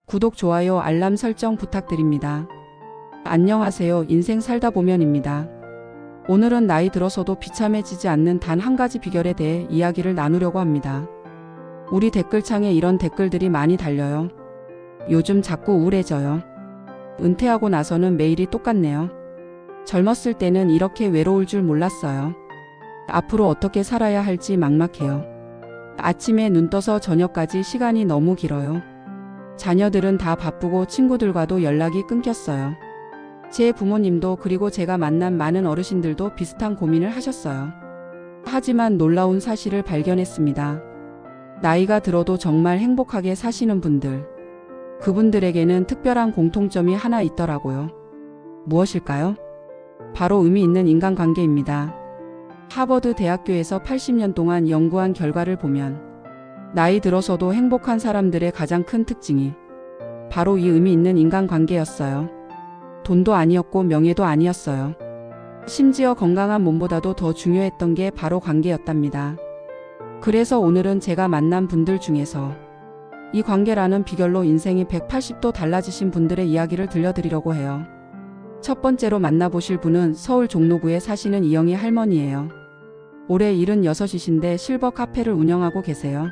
구독, 좋아요, 알람 설정 부탁드립니다. 안녕하세요. 인생 살다 보면입니다. 오늘은 나이 들어서도 비참해지지 않는 단 한 가지 비결에 대해 이야기를 나누려고 합니다. 우리 댓글창에 이런 댓글들이 많이 달려요. 요즘 자꾸 우울해져요. 은퇴하고 나서는 매일이 똑같네요. 젊었을 때는 이렇게 외로울 줄 몰랐어요. 앞으로 어떻게 살아야 할지 막막해요. 아침에 눈 떠서 저녁까지 시간이 너무 길어요. 자녀들은 다 바쁘고 친구들과도 연락이 끊겼어요. 제 부모님도 그리고 제가 만난 많은 어르신들도 비슷한 고민을 하셨어요. 하지만 놀라운 사실을 발견했습니다. 나이가 들어도 정말 행복하게 사시는 분들. 그분들에게는 특별한 공통점이 하나 있더라고요. 무엇일까요? 바로 의미 있는 인간관계입니다. 하버드 대학교에서 80년 동안 연구한 결과를 보면 나이 들어서도 행복한 사람들의 가장 큰 특징이 바로 이 의미 있는 인간관계였어요. 돈도 아니었고 명예도 아니었어요. 심지어 건강한 몸보다도 더 중요했던 게 바로 관계였답니다. 그래서 오늘은 제가 만난 분들 중에서 이 관계라는 비결로 인생이 180도 달라지신 분들의 이야기를 들려드리려고 해요. 첫 번째로 만나보실 분은 서울 종로구에 사시는 이영희 할머니예요. 올해 76이신데 실버 카페를 운영하고 계세요.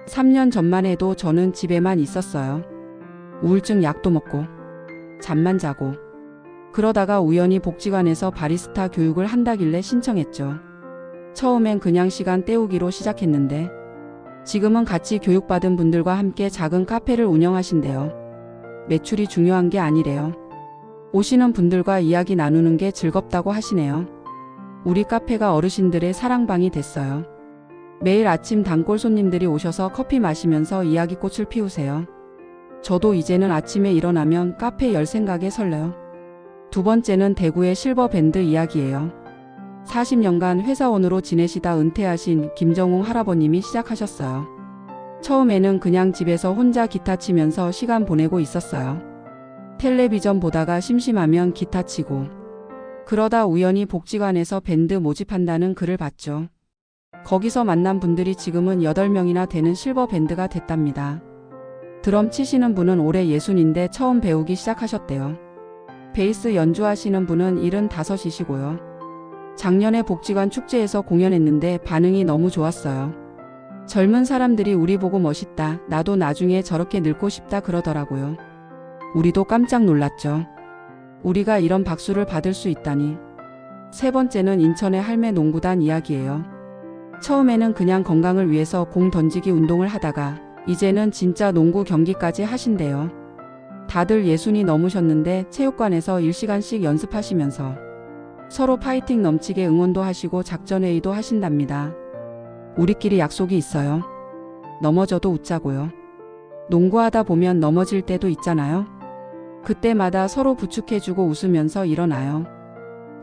3년 전만 해도 저는 집에만 있었어요. 우울증 약도 먹고 잠만 자고 그러다가 우연히 복지관에서 바리스타 교육을 한다길래 신청했죠. 처음엔 그냥 시간 때우기로 시작했는데 지금은 같이 교육받은 분들과 함께 작은 카페를 운영하신대요. 매출이 중요한 게 아니래요. 오시는 분들과 이야기 나누는 게 즐겁다고 하시네요. 우리 카페가 어르신들의 사랑방이 됐어요. 매일 아침 단골 손님들이 오셔서 커피 마시면서 이야기꽃을 피우세요. 저도 이제는 아침에 일어나면 카페 열 생각에 설레요. 두 번째는 대구의 실버밴드 이야기예요. 40년간 회사원으로 지내시다 은퇴하신 김정웅 할아버님이 시작하셨어요. 처음에는 그냥 집에서 혼자 기타 치면서 시간 보내고 있었어요. 텔레비전 보다가 심심하면 기타 치고 그러다 우연히 복지관에서 밴드 모집한다는 글을 봤죠. 거기서 만난 분들이 지금은 8명이나 되는 실버밴드가 됐답니다. 드럼 치시는 분은 올해 60인데 처음 배우기 시작하셨대요. 베이스 연주하시는 분은 75이시고요. 작년에 복지관 축제에서 공연했는데 반응이 너무 좋았어요. 젊은 사람들이 우리 보고 멋있다, 나도 나중에 저렇게 늙고 싶다 그러더라고요. 우리도 깜짝 놀랐죠. 우리가 이런 박수를 받을 수 있다니. 세 번째는 인천의 할매 농구단 이야기예요. 처음에는 그냥 건강을 위해서 공 던지기 운동을 하다가 이제는 진짜 농구 경기까지 하신대요. 다들 60이 넘으셨는데 체육관에서 1시간씩 연습하시면서 서로 파이팅 넘치게 응원도 하시고 작전회의도 하신답니다. 우리끼리 약속이 있어요. 넘어져도 웃자고요. 농구하다 보면 넘어질 때도 있잖아요. 그때마다 서로 부축해주고 웃으면서 일어나요.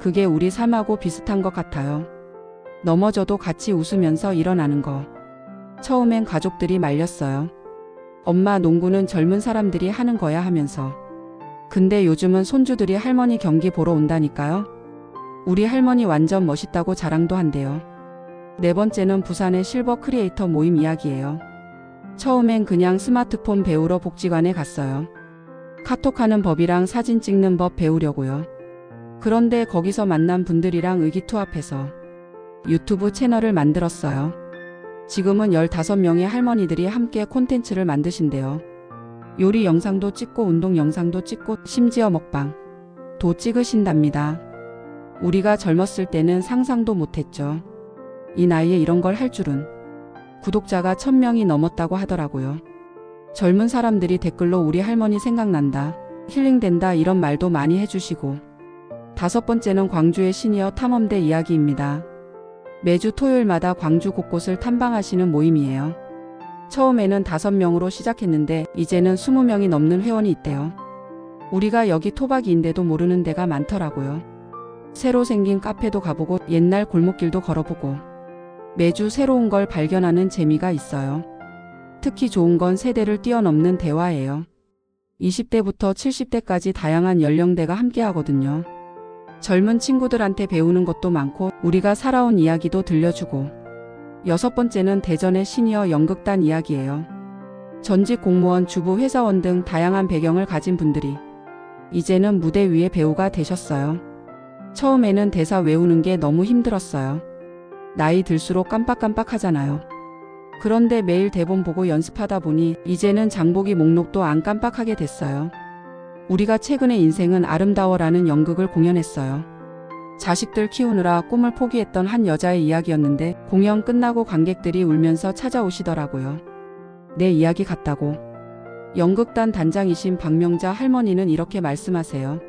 그게 우리 삶하고 비슷한 것 같아요. 넘어져도 같이 웃으면서 일어나는 거. 처음엔 가족들이 말렸어요. 엄마, 농구는 젊은 사람들이 하는 거야 하면서. 근데 요즘은 손주들이 할머니 경기 보러 온다니까요. 우리 할머니 완전 멋있다고 자랑도 한대요. 네 번째는 부산의 실버 크리에이터 모임 이야기예요. 처음엔 그냥 스마트폰 배우러 복지관에 갔어요. 카톡하는 법이랑 사진 찍는 법 배우려고요. 그런데 거기서 만난 분들이랑 의기투합해서 유튜브 채널을 만들었어요. 지금은 15명의 할머니들이 함께 콘텐츠를 만드신대요. 요리 영상도 찍고 운동 영상도 찍고 심지어 먹방도 찍으신답니다. 우리가 젊었을 때는 상상도 못했죠. 이 나이에 이런 걸 할 줄은. 구독자가 1000명이 넘었다고 하더라고요. 젊은 사람들이 댓글로 우리 할머니 생각난다, 힐링된다 이런 말도 많이 해주시고. 다섯 번째는 광주의 시니어 탐험대 이야기입니다. 매주 토요일마다 광주 곳곳을 탐방하시는 모임이에요. 처음에는 5명으로 시작했는데 이제는 20명이 넘는 회원이 있대요. 우리가 여기 토박이인데도 모르는 데가 많더라고요. 새로 생긴 카페도 가보고 옛날 골목길도 걸어보고 매주 새로운 걸 발견하는 재미가 있어요. 특히 좋은 건 세대를 뛰어넘는 대화예요. 20대부터 70대까지 다양한 연령대가 함께 하거든요. 젊은 친구들한테 배우는 것도 많고 우리가 살아온 이야기도 들려주고. 여섯 번째는 대전의 시니어 연극단 이야기예요. 전직 공무원, 주부, 회사원 등 다양한 배경을 가진 분들이 이제는 무대 위의 배우가 되셨어요. 처음에는 대사 외우는 게 너무 힘들었어요. 나이 들수록 깜빡깜빡하잖아요. 그런데 매일 대본 보고 연습하다 보니 이제는 장보기 목록도 안 깜빡하게 됐어요. 우리가 최근에 인생은 아름다워라는 연극을 공연했어요. 자식들 키우느라 꿈을 포기했던 한 여자의 이야기였는데 공연 끝나고 관객들이 울면서 찾아오시더라고요. 내 이야기 같다고. 연극단 단장이신 박명자 할머니는 이렇게 말씀하세요.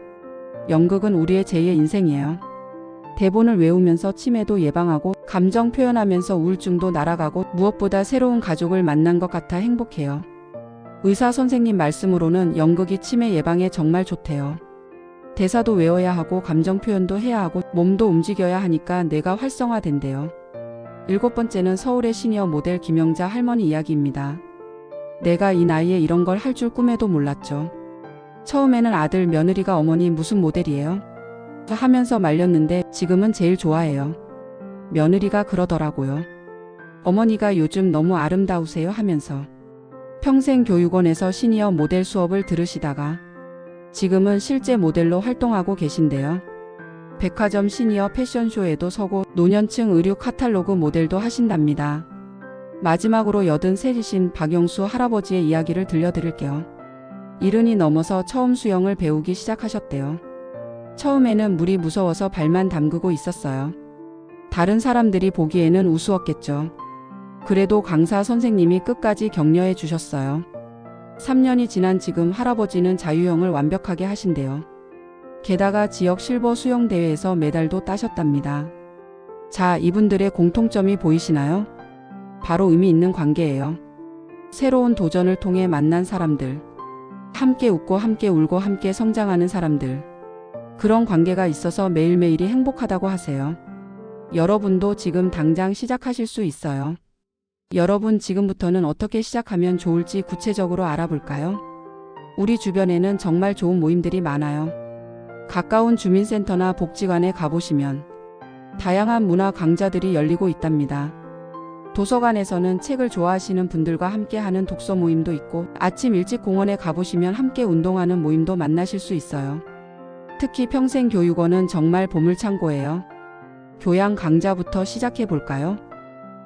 연극은 우리의 제2의 인생이에요. 대본을 외우면서 치매도 예방하고 감정 표현하면서 우울증도 날아가고 무엇보다 새로운 가족을 만난 것 같아 행복해요. 의사 선생님 말씀으로는 연극이 치매 예방에 정말 좋대요. 대사도 외워야 하고 감정 표현도 해야 하고 몸도 움직여야 하니까 뇌가 활성화된대요. 7번째는 서울의 시니어 모델 김영자 할머니 이야기입니다. 내가 이 나이에 이런 걸 할 줄 꿈에도 몰랐죠. 처음에는 아들 며느리가 어머니 무슨 모델이에요? 하면서 말렸는데 지금은 제일 좋아해요. 며느리가 그러더라고요. 어머니가 요즘 너무 아름다우세요 하면서 평생교육원에서 시니어 모델 수업을 들으시다가 지금은 실제 모델로 활동하고 계신데요. 백화점 시니어 패션쇼에도 서고 노년층 의류 카탈로그 모델도 하신답니다. 마지막으로 83이신 박영수 할아버지의 이야기를 들려드릴게요. 70이 넘어서 처음 수영을 배우기 시작하셨대요. 처음에는 물이 무서워서 발만 담그고 있었어요. 다른 사람들이 보기에는 우스웠겠죠. 그래도 강사 선생님이 끝까지 격려해 주셨어요. 3년이 지난 지금 할아버지는 자유형을 완벽하게 하신대요. 게다가 지역 실버 수영대회에서 메달도 따셨답니다. 자, 이분들의 공통점이 보이시나요? 바로 의미 있는 관계예요. 새로운 도전을 통해 만난 사람들. 함께 웃고 함께 울고 함께 성장하는 사람들. 그런 관계가 있어서 매일매일이 행복하다고 하세요. 여러분도 지금 당장 시작하실 수 있어요. 여러분 지금부터는 어떻게 시작하면 좋을지 구체적으로 알아볼까요? 우리 주변에는 정말 좋은 모임들이 많아요. 가까운 주민센터나 복지관에 가보시면 다양한 문화 강좌들이 열리고 있답니다. 도서관에서는 책을 좋아하시는 분들과 함께하는 독서 모임도 있고 아침 일찍 공원에 가보시면 함께 운동하는 모임도 만나실 수 있어요. 특히 평생교육원은 정말 보물창고예요. 교양 강좌부터 시작해볼까요?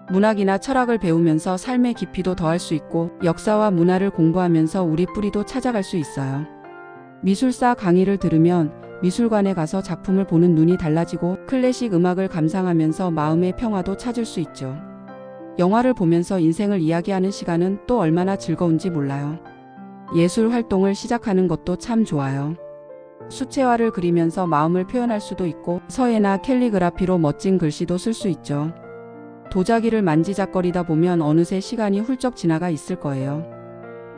문학이나 철학을 배우면서 삶의 깊이도 더할 수 있고 역사와 문화를 공부하면서 우리 뿌리도 찾아갈 수 있어요. 미술사 강의를 들으면 미술관에 가서 작품을 보는 눈이 달라지고 클래식 음악을 감상하면서 마음의 평화도 찾을 수 있죠. 영화를 보면서 인생을 이야기하는 시간은 또 얼마나 즐거운지 몰라요. 예술 활동을 시작하는 것도 참 좋아요. 수채화를 그리면서 마음을 표현할 수도 있고 서예나 캘리그라피로 멋진 글씨도 쓸 수 있죠. 도자기를 만지작거리다 보면 어느새 시간이 훌쩍 지나가 있을 거예요.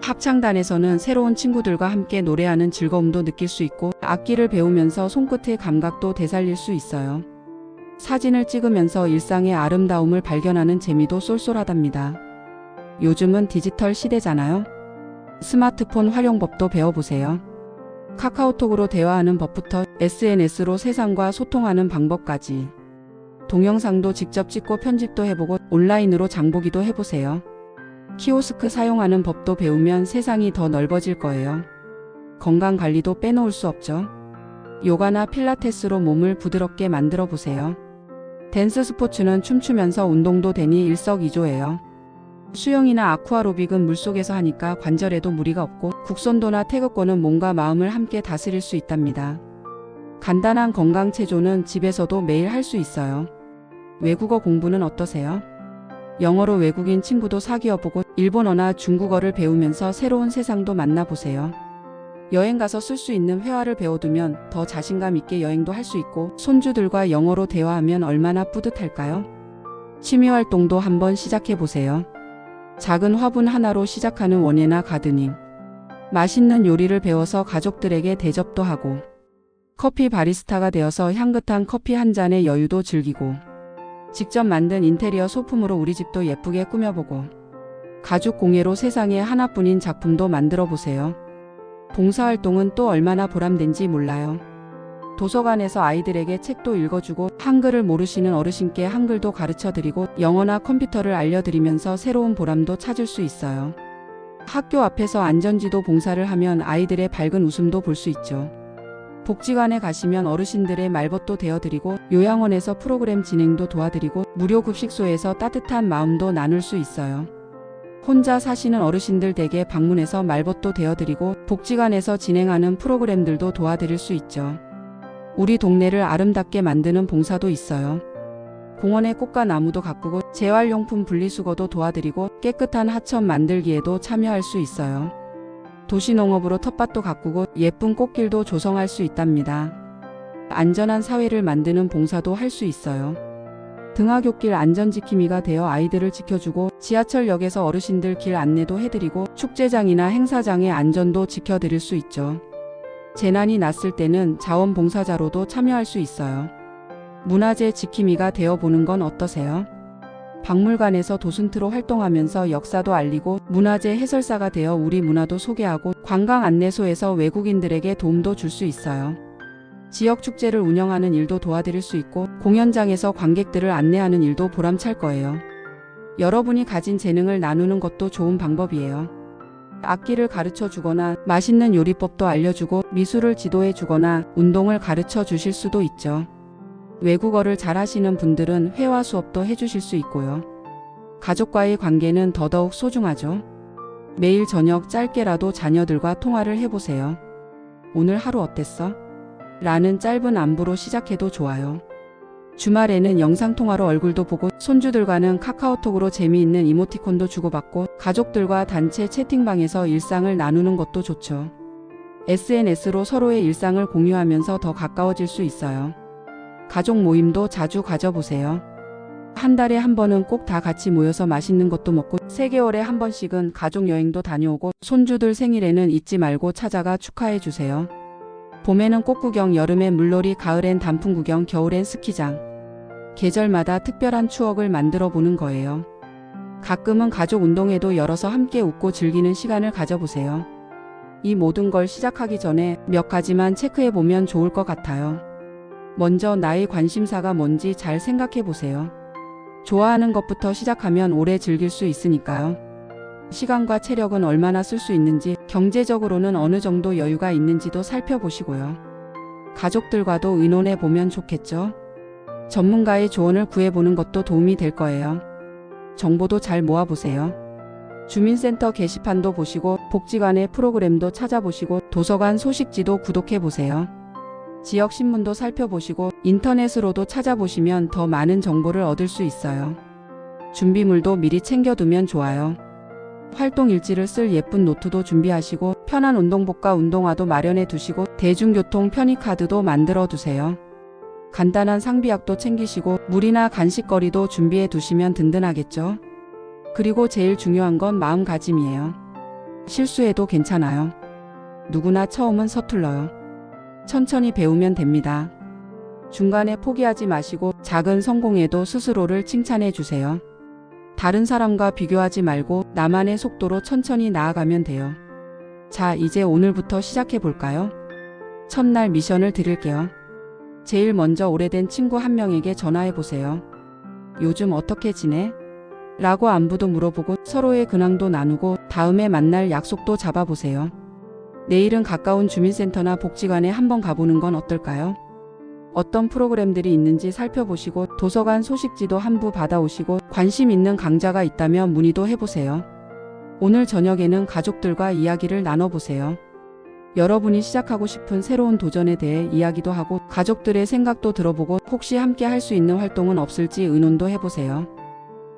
합창단에서는 새로운 친구들과 함께 노래하는 즐거움도 느낄 수 있고 악기를 배우면서 손끝의 감각도 되살릴 수 있어요. 사진을 찍으면서 일상의 아름다움을 발견하는 재미도 쏠쏠하답니다. 요즘은 디지털 시대잖아요. 스마트폰 활용법도 배워보세요. 카카오톡으로 대화하는 법부터 SNS로 세상과 소통하는 방법까지. 동영상도 직접 찍고 편집도 해보고 온라인으로 장보기도 해보세요. 키오스크 사용하는 법도 배우면 세상이 더 넓어질 거예요. 건강관리도 빼놓을 수 없죠. 요가나 필라테스로 몸을 부드럽게 만들어 보세요. 댄스 스포츠는 춤추면서 운동도 되니 일석이조예요. 수영이나 아쿠아로빅은 물속에서 하니까 관절에도 무리가 없고 국선도나 태극권은 몸과 마음을 함께 다스릴 수 있답니다. 간단한 건강체조는 집에서도 매일 할 수 있어요. 외국어 공부는 어떠세요? 영어로 외국인 친구도 사귀어보고 일본어나 중국어를 배우면서 새로운 세상도 만나보세요. 여행 가서 쓸 수 있는 회화를 배워두면 더 자신감 있게 여행도 할 수 있고 손주들과 영어로 대화하면 얼마나 뿌듯할까요? 취미활동도 한번 시작해보세요. 작은 화분 하나로 시작하는 원예나 가드닝. 맛있는 요리를 배워서 가족들에게 대접도 하고 커피 바리스타가 되어서 향긋한 커피 한 잔의 여유도 즐기고 직접 만든 인테리어 소품으로 우리 집도 예쁘게 꾸며보고 가죽 공예로 세상에 하나뿐인 작품도 만들어 보세요. 봉사활동은 또 얼마나 보람된지 몰라요. 도서관에서 아이들에게 책도 읽어주고 한글을 모르시는 어르신께 한글도 가르쳐드리고 영어나 컴퓨터를 알려드리면서 새로운 보람도 찾을 수 있어요. 학교 앞에서 안전지도 봉사를 하면 아이들의 밝은 웃음도 볼 수 있죠. 복지관에 가시면 어르신들의 말벗도 되어드리고 요양원에서 프로그램 진행도 도와드리고 무료 급식소에서 따뜻한 마음도 나눌 수 있어요. 혼자 사시는 어르신들 댁에 방문해서 말벗도 되어드리고 복지관에서 진행하는 프로그램들도 도와드릴 수 있죠. 우리 동네를 아름답게 만드는 봉사도 있어요. 공원에 꽃과 나무도 가꾸고 재활용품 분리수거도 도와드리고 깨끗한 하천 만들기에도 참여할 수 있어요. 도시농업으로 텃밭도 가꾸고 예쁜 꽃길도 조성할 수 있답니다. 안전한 사회를 만드는 봉사도 할 수 있어요. 등하굣길 안전지킴이가 되어 아이들을 지켜주고 지하철역에서 어르신들 길 안내도 해드리고 축제장이나 행사장의 안전도 지켜드릴 수 있죠. 재난이 났을 때는 자원봉사자로도 참여할 수 있어요. 문화재 지킴이가 되어보는 건 어떠세요? 박물관에서 도슨트로 활동하면서 역사도 알리고 문화재 해설사가 되어 우리 문화도 소개하고 관광 안내소에서 외국인들에게 도움도 줄 수 있어요. 지역 축제를 운영하는 일도 도와드릴 수 있고 공연장에서 관객들을 안내하는 일도 보람찰 거예요. 여러분이 가진 재능을 나누는 것도 좋은 방법이에요. 악기를 가르쳐 주거나 맛있는 요리법도 알려주고 미술을 지도해 주거나 운동을 가르쳐 주실 수도 있죠. 외국어를 잘 하시는 분들은 회화 수업도 해주실 수 있고요. 가족과의 관계는 더더욱 소중하죠. 매일 저녁 짧게라도 자녀들과 통화를 해보세요. 오늘 하루 어땠어? 라는 짧은 안부로 시작해도 좋아요. 주말에는 영상통화로 얼굴도 보고 손주들과는 카카오톡으로 재미있는 이모티콘도 주고받고 가족들과 단체 채팅방에서 일상을 나누는 것도 좋죠. SNS로 서로의 일상을 공유하면서 더 가까워질 수 있어요. 가족 모임도 자주 가져보세요. 한 달에 한 번은 꼭 다 같이 모여서 맛있는 것도 먹고 3개월에 한 번씩은 가족 여행도 다녀오고 손주들 생일에는 잊지 말고 찾아가 축하해 주세요. 봄에는 꽃구경, 여름엔 물놀이, 가을엔 단풍 구경, 겨울엔 스키장. 계절마다 특별한 추억을 만들어 보는 거예요. 가끔은 가족 운동회도 열어서 함께 웃고 즐기는 시간을 가져보세요. 이 모든 걸 시작하기 전에 몇 가지만 체크해 보면 좋을 것 같아요. 먼저 나의 관심사가 뭔지 잘 생각해 보세요. 좋아하는 것부터 시작하면 오래 즐길 수 있으니까요. 시간과 체력은 얼마나 쓸 수 있는지, 경제적으로는 어느 정도 여유가 있는지도 살펴보시고요. 가족들과도 의논해 보면 좋겠죠. 전문가의 조언을 구해보는 것도 도움이 될 거예요. 정보도 잘 모아보세요. 주민센터 게시판도 보시고 복지관의 프로그램도 찾아보시고 도서관 소식지도 구독해보세요. 지역 신문도 살펴보시고 인터넷으로도 찾아보시면 더 많은 정보를 얻을 수 있어요. 준비물도 미리 챙겨두면 좋아요. 활동 일지를 쓸 예쁜 노트도 준비하시고 편한 운동복과 운동화도 마련해 두시고 대중교통 편의카드도 만들어 두세요. 간단한 상비약도 챙기시고 물이나 간식거리도 준비해 두시면 든든하겠죠. 그리고 제일 중요한 건 마음가짐이에요. 실수해도 괜찮아요. 누구나 처음은 서툴러요. 천천히 배우면 됩니다. 중간에 포기하지 마시고 작은 성공에도 스스로를 칭찬해 주세요. 다른 사람과 비교하지 말고 나만의 속도로 천천히 나아가면 돼요. 자, 이제 오늘부터 시작해 볼까요? 첫날 미션을 드릴게요. 제일 먼저 오래된 친구 한 명에게 전화해 보세요. 요즘 어떻게 지내? 라고 안부도 물어보고 서로의 근황도 나누고 다음에 만날 약속도 잡아보세요. 내일은 가까운 주민센터나 복지관에 한번 가보는 건 어떨까요? 어떤 프로그램들이 있는지 살펴보시고 도서관 소식지도 한 부 받아오시고 관심 있는 강좌가 있다면 문의도 해보세요. 오늘 저녁에는 가족들과 이야기를 나눠보세요. 여러분이 시작하고 싶은 새로운 도전에 대해 이야기도 하고 가족들의 생각도 들어보고 혹시 함께 할 수 있는 활동은 없을지 의논도 해보세요.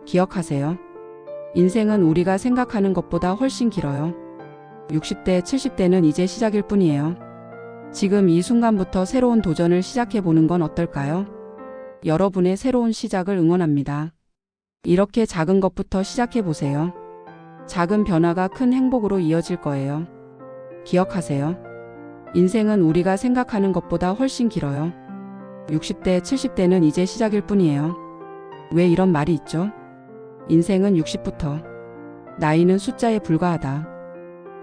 기억하세요. 인생은 우리가 생각하는 것보다 훨씬 길어요. 60대, 70대는 이제 시작일 뿐이에요. 지금 이 순간부터 새로운 도전을 시작해보는 건 어떨까요? 여러분의 새로운 시작을 응원합니다. 이렇게 작은 것부터 시작해보세요. 작은 변화가 큰 행복으로 이어질 거예요. 기억하세요. 인생은 우리가 생각하는 것보다 훨씬 길어요. 60대, 70대는 이제 시작일 뿐이에요. 왜 이런 말이 있죠? 인생은 60부터. 나이는 숫자에 불과하다.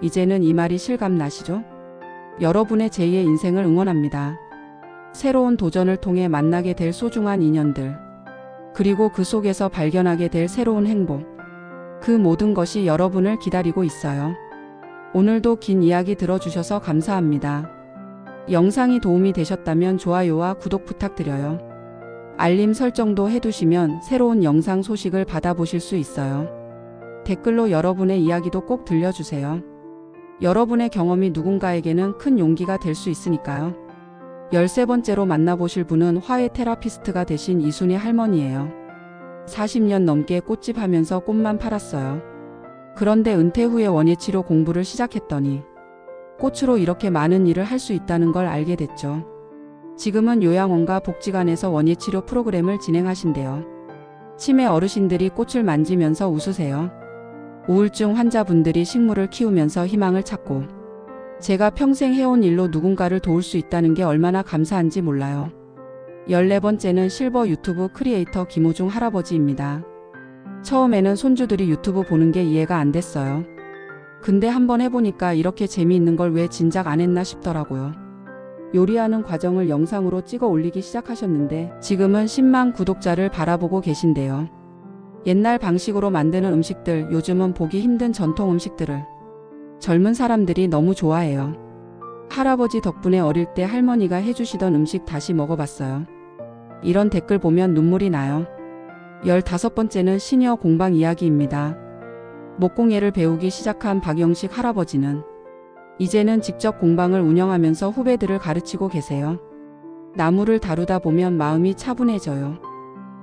이제는 이 말이 실감 나시죠? 여러분의 제2의 인생을 응원합니다. 새로운 도전을 통해 만나게 될 소중한 인연들, 그리고 그 속에서 발견하게 될 새로운 행복. 그 모든 것이 여러분을 기다리고 있어요. 오늘도 긴 이야기 들어주셔서 감사합니다. 영상이 도움이 되셨다면 좋아요와 구독 부탁드려요. 알림 설정도 해두시면 새로운 영상 소식을 받아보실 수 있어요. 댓글로 여러분의 이야기도 꼭 들려주세요. 여러분의 경험이 누군가에게는 큰 용기가 될 수 있으니까요. 13번째로 만나보실 분은 화해 테라피스트가 되신 이순희 할머니예요. 40년 넘게 꽃집 하면서 꽃만 팔았어요. 그런데 은퇴 후에 원예치료 공부를 시작했더니 꽃으로 이렇게 많은 일을 할 수 있다는 걸 알게 됐죠. 지금은 요양원과 복지관에서 원예치료 프로그램을 진행하신대요. 치매 어르신들이 꽃을 만지면서 웃으세요. 우울증 환자분들이 식물을 키우면서 희망을 찾고, 제가 평생 해온 일로 누군가를 도울 수 있다는 게 얼마나 감사한지 몰라요. 14번째는 실버 유튜브 크리에이터 김호중 할아버지입니다. 처음에는 손주들이 유튜브 보는 게 이해가 안 됐어요. 근데 한번 해보니까 이렇게 재미있는 걸 왜 진작 안 했나 싶더라고요. 요리하는 과정을 영상으로 찍어 올리기 시작하셨는데 지금은 10만 구독자를 바라보고 계신데요. 옛날 방식으로 만드는 음식들, 요즘은 보기 힘든 전통 음식들을 젊은 사람들이 너무 좋아해요. 할아버지 덕분에 어릴 때 할머니가 해주시던 음식 다시 먹어봤어요. 이런 댓글 보면 눈물이 나요. 15번째는 시니어 공방 이야기입니다. 목공예를 배우기 시작한 박영식 할아버지는 이제는 직접 공방을 운영하면서 후배들을 가르치고 계세요. 나무를 다루다 보면 마음이 차분해져요.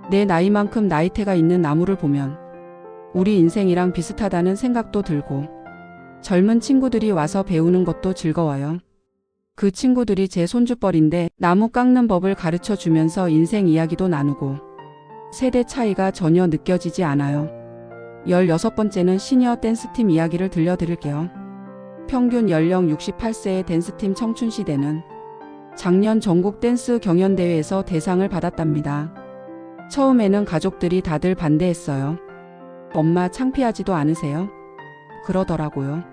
내 나이만큼 나이테가 있는 나무를 보면 우리 인생이랑 비슷하다는 생각도 들고, 젊은 친구들이 와서 배우는 것도 즐거워요. 그 친구들이 제 손주뻘인데 나무 깎는 법을 가르쳐 주면서 인생 이야기도 나누고, 세대 차이가 전혀 느껴지지 않아요. 16번째는 시니어 댄스팀 이야기를 들려드릴게요. 평균 연령 68세의 댄스팀 청춘시대는 작년 전국 댄스 경연대회에서 대상을 받았답니다. 처음에는 가족들이 다들 반대했어요. 엄마 창피하지도 않으세요? 그러더라고요.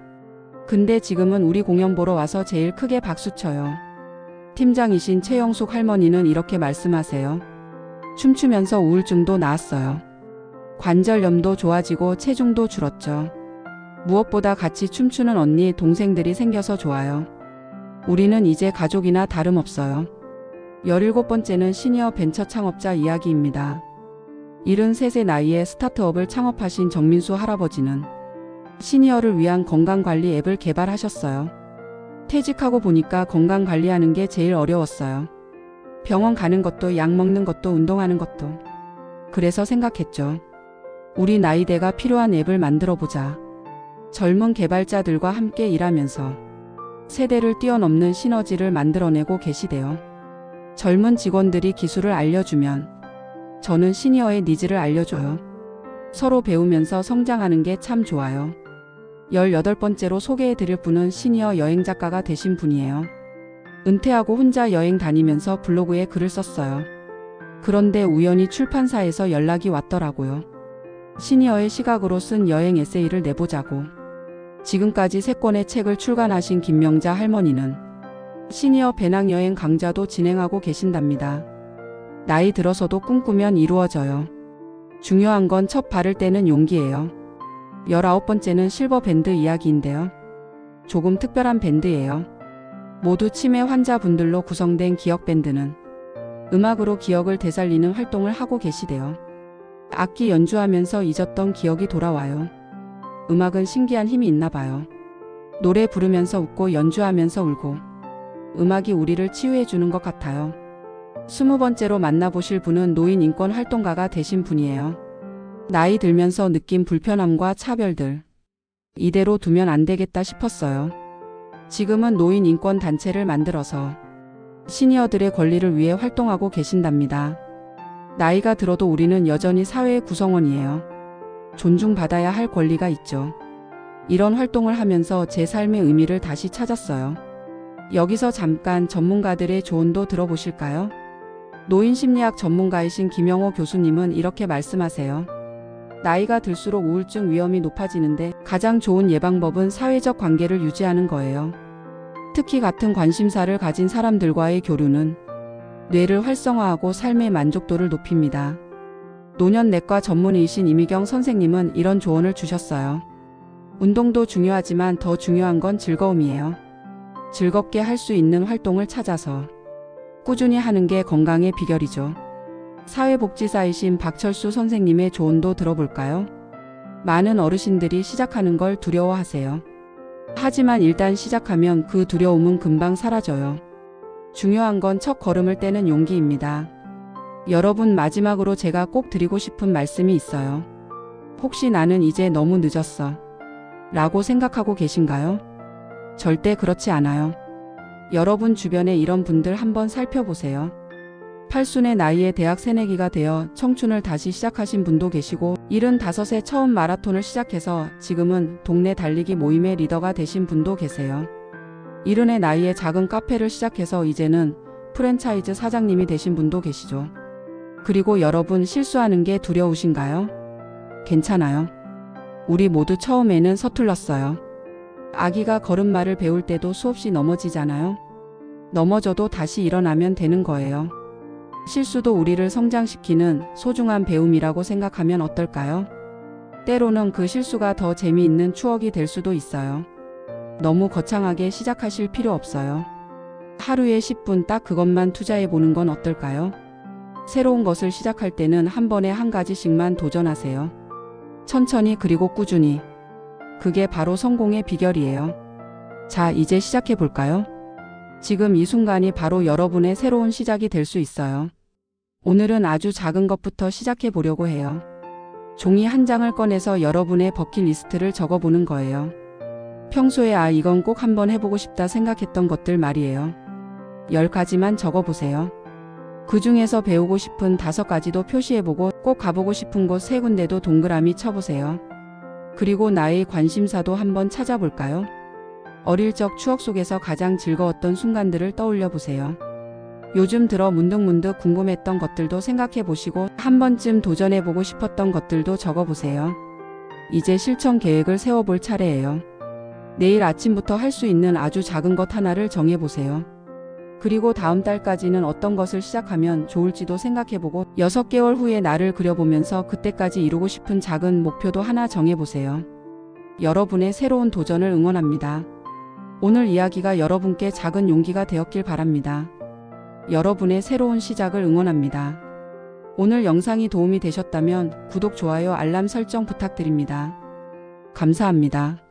근데 지금은 우리 공연 보러 와서 제일 크게 박수쳐요. 팀장이신 최영숙 할머니는 이렇게 말씀하세요. 춤추면서 우울증도 나았어요. 관절염도 좋아지고 체중도 줄었죠. 무엇보다 같이 춤추는 언니, 동생들이 생겨서 좋아요. 우리는 이제 가족이나 다름없어요. 17번째는 시니어 벤처 창업자 이야기입니다. 73세 나이에 스타트업을 창업하신 정민수 할아버지는 시니어를 위한 건강관리 앱을 개발하셨어요. 퇴직하고 보니까 건강관리하는 게 제일 어려웠어요. 병원 가는 것도 약 먹는 것도 운동하는 것도. 그래서 생각했죠. 우리 나이대가 필요한 앱을 만들어보자. 젊은 개발자들과 함께 일하면서 세대를 뛰어넘는 시너지를 만들어내고 계시대요. 젊은 직원들이 기술을 알려주면 저는 시니어의 니즈를 알려줘요. 서로 배우면서 성장하는 게 참 좋아요. 18번째로 소개해드릴 분은 시니어 여행작가가 되신 분이에요. 은퇴하고 혼자 여행 다니면서 블로그에 글을 썼어요. 그런데 우연히 출판사에서 연락이 왔더라고요. 시니어의 시각으로 쓴 여행 에세이를 내보자고. 지금까지 3권의 책을 출간하신 김명자 할머니는 시니어 배낭여행 강좌도 진행하고 계신답니다. 나이 들어서도 꿈꾸면 이루어져요. 중요한 건 첫 발을 떼는 용기예요. 19번째는 실버 밴드 이야기인데요. 조금 특별한 밴드예요. 모두 치매 환자분들로 구성된 기억 밴드는 음악으로 기억을 되살리는 활동을 하고 계시대요. 악기 연주하면서 잊었던 기억이 돌아와요. 음악은 신기한 힘이 있나 봐요. 노래 부르면서 웃고 연주하면서 울고, 음악이 우리를 치유해 주는 것 같아요. 20번째로 만나보실 분은 노인 인권 활동가가 되신 분이에요. 나이 들면서 느낀 불편함과 차별들, 이대로 두면 안 되겠다 싶었어요. 지금은 노인 인권 단체를 만들어서 시니어들의 권리를 위해 활동하고 계신답니다. 나이가 들어도 우리는 여전히 사회의 구성원이에요. 존중받아야 할 권리가 있죠. 이런 활동을 하면서 제 삶의 의미를 다시 찾았어요. 여기서 잠깐 전문가들의 조언도 들어보실까요? 노인심리학 전문가이신 김영호 교수님은 이렇게 말씀하세요. 나이가 들수록 우울증 위험이 높아지는데 가장 좋은 예방법은 사회적 관계를 유지하는 거예요. 특히 같은 관심사를 가진 사람들과의 교류는 뇌를 활성화하고 삶의 만족도를 높입니다. 노년내과 전문의이신 이미경 선생님은 이런 조언을 주셨어요. 운동도 중요하지만 더 중요한 건 즐거움이에요. 즐겁게 할 수 있는 활동을 찾아서 꾸준히 하는 게 건강의 비결이죠. 사회복지사이신 박철수 선생님의 조언도 들어볼까요? 많은 어르신들이 시작하는 걸 두려워하세요. 하지만 일단 시작하면 그 두려움은 금방 사라져요. 중요한 건 첫 걸음을 떼는 용기입니다. 여러분, 마지막으로 제가 꼭 드리고 싶은 말씀이 있어요. 혹시 나는 이제 너무 늦었어 라고 생각하고 계신가요? 절대 그렇지 않아요. 여러분 주변에 이런 분들 한번 살펴보세요. 팔순의 나이에 대학 새내기가 되어 청춘을 다시 시작하신 분도 계시고 75세 처음 마라톤을 시작해서 지금은 동네 달리기 모임의 리더가 되신 분도 계세요. 70의 나이에 작은 카페를 시작해서 이제는 프랜차이즈 사장님이 되신 분도 계시죠. 그리고 여러분, 실수하는 게 두려우신가요? 괜찮아요. 우리 모두 처음에는 서툴렀어요. 아기가 걸음마를 배울 때도 수없이 넘어지잖아요. 넘어져도 다시 일어나면 되는 거예요. 실수도 우리를 성장시키는 소중한 배움이라고 생각하면 어떨까요? 때로는 그 실수가 더 재미있는 추억이 될 수도 있어요. 너무 거창하게 시작하실 필요 없어요. 하루에 10분 딱 그것만 투자해 보는 건 어떨까요? 새로운 것을 시작할 때는 한 번에 한 가지씩만 도전하세요. 천천히, 그리고 꾸준히. 그게 바로 성공의 비결이에요. 자, 이제 시작해 볼까요? 지금 이 순간이 바로 여러분의 새로운 시작이 될 수 있어요. 오늘은 아주 작은 것부터 시작해 보려고 해요. 종이 한 장을 꺼내서 여러분의 버킷리스트를 적어보는 거예요. 평소에 이건 꼭 한번 해보고 싶다 생각했던 것들 말이에요. 10가지만 적어보세요. 그 중에서 배우고 싶은 5가지도 표시해보고 꼭 가보고 싶은 곳 3군데도 동그라미 쳐보세요. 그리고 나의 관심사도 한번 찾아볼까요? 어릴 적 추억 속에서 가장 즐거웠던 순간들을 떠올려 보세요. 요즘 들어 문득문득 궁금했던 것들도 생각해 보시고 한 번쯤 도전해보고 싶었던 것들도 적어보세요. 이제 실천 계획을 세워볼 차례예요. 내일 아침부터 할 수 있는 아주 작은 것 하나를 정해보세요. 그리고 다음 달까지는 어떤 것을 시작하면 좋을지도 생각해보고 6개월 후에 나를 그려보면서 그때까지 이루고 싶은 작은 목표도 하나 정해보세요. 여러분의 새로운 도전을 응원합니다. 오늘 이야기가 여러분께 작은 용기가 되었길 바랍니다. 여러분의 새로운 시작을 응원합니다. 오늘 영상이 도움이 되셨다면 구독, 좋아요, 알람 설정 부탁드립니다. 감사합니다.